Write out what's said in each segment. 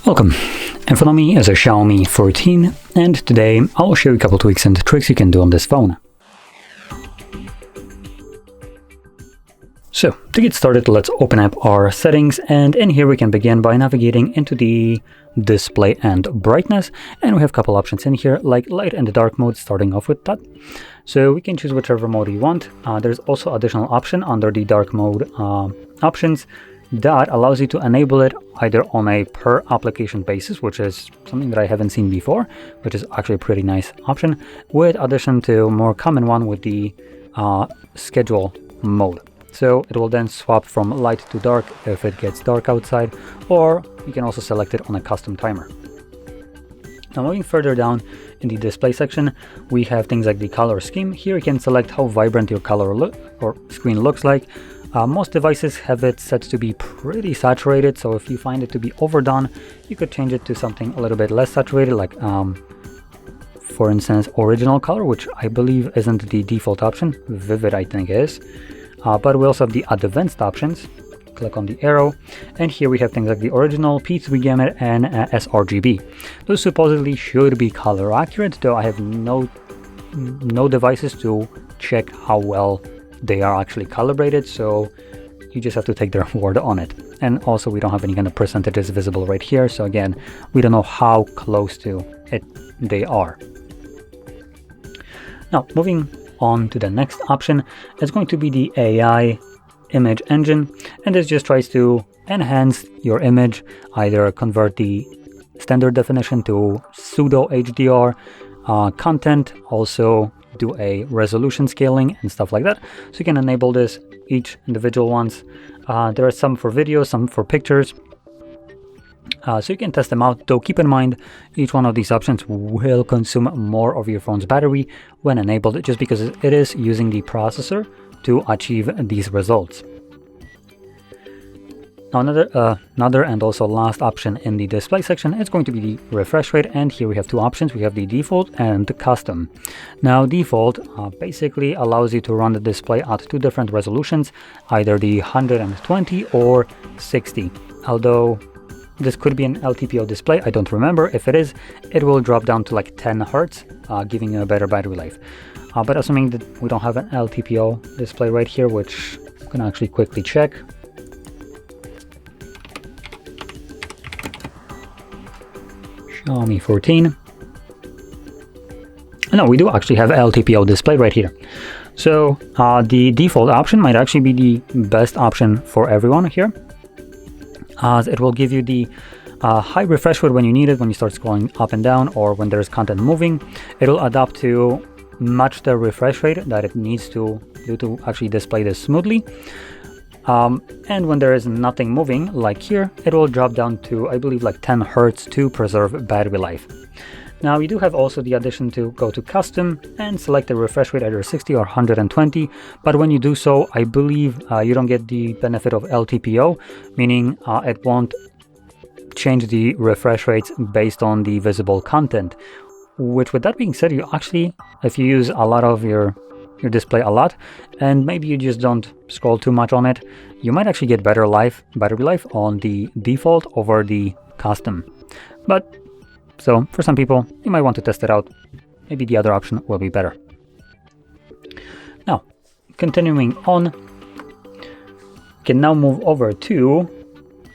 Welcome, in front of me is a Xiaomi 14 and today I'll show you a couple tweaks and tricks you can do on this phone. So to get started, let's open up our settings, and in here we can begin by navigating into the display and brightness, and we have a couple options in here like light and dark mode, starting off with that. So we can choose whichever mode you want. There's also additional option under the dark mode options that allows you to enable it either on a per application basis, which is something that I haven't seen before, which is actually a pretty nice option, with addition to more common one with the schedule mode. So it will then swap from light to dark if it gets dark outside, or you can also select it on a custom timer. Now moving further down in the display section, we have things like the color scheme. Here you can select how vibrant your color or screen looks like. Most devices have it set to be pretty saturated, so if you find it to be overdone, you could change it to something a little bit less saturated, like for instance original color, which I believe isn't the default option. Vivid I think is, but we also have the advanced options. Click on the arrow, and here we have things like the original, P3 gamut, and sRGB. Those supposedly should be color accurate, though I have no devices to check how well they are actually calibrated, so you just have to take their word on it. And also we don't have any kind of percentages visible right here, so again, we don't know how close to it they are. Now moving on to the next option, it's going to be the AI image engine, and this just tries to enhance your image, either convert the standard definition to pseudo HDR content, also do a resolution scaling and stuff like that. So you can enable this each individual ones. There are some for videos, some for pictures, so you can test them out, though keep in mind each one of these options will consume more of your phone's battery when enabled, just because it is using the processor to achieve these results. Now another and also last option in the display section is going to be the refresh rate, and here we have two options. We have the default and the custom. Now default basically allows you to run the display at two different resolutions, either the 120 or 60. Although this could be an LTPO display, I don't remember. If it is, it will drop down to like 10 Hertz, giving you a better battery life. But assuming that we don't have an LTPO display right here, which you can actually quickly check. Xiaomi 14. No, we do actually have LTPO display right here. So the default option might actually be the best option for everyone here, as it will give you the high refresh rate when you need it, when you start scrolling up and down, or when there's content moving. It will adapt to match the refresh rate that it needs to do to actually display this smoothly. And when there is nothing moving, like here, it will drop down to, I believe, like 10 Hertz to preserve battery life. Now you do have also the addition to go to custom and select the refresh rate either 60 or 120, but when you do so, I believe you don't get the benefit of LTPO, meaning it won't change the refresh rates based on the visible content. Which, with that being said, you actually, if you use a lot of your display a lot, and maybe you just don't scroll too much on it, you might actually get better battery life on the default over the custom. But so for some people, you might want to test it out. Maybe the other option will be better. Now, continuing on, we can now move over to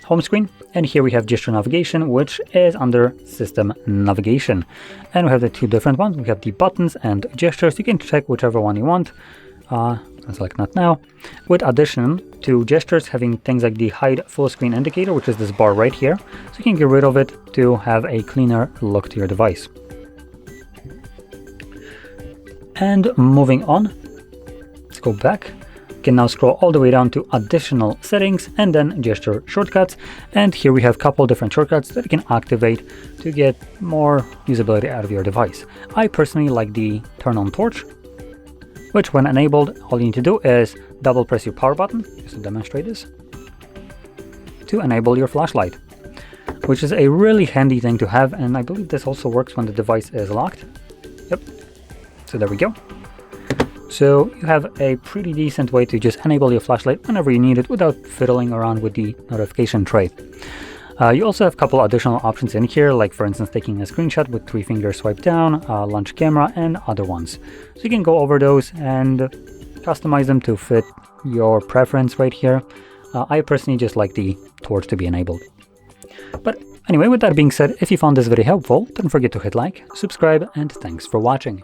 home screen, and here we have gesture navigation, which is under system navigation, and we have the two different ones. We have the buttons and gestures. You can check whichever one you want. Select not now, with addition to gestures having things like the hide full screen indicator, which is this bar right here, so you can get rid of it to have a cleaner look to your device. And moving on, let's go back. You can now scroll all the way down to additional settings and then gesture shortcuts, and here we have a couple different shortcuts that you can activate to get more usability out of your device. I personally like the turn on torch, which when enabled, all you need to do is double press your power button, just to demonstrate this, to enable your flashlight, which is a really handy thing to have, and I believe this also works when the device is locked. Yep, so there we go. So you have a pretty decent way to just enable your flashlight whenever you need it without fiddling around with the notification tray. You also have a couple additional options in here, like for instance taking a screenshot with 3 finger swipe down, launch camera, and other ones. So you can go over those and customize them to fit your preference right here. I personally just like the torch to be enabled. But anyway, with that being said, if you found this very helpful, don't forget to hit like, subscribe, and thanks for watching.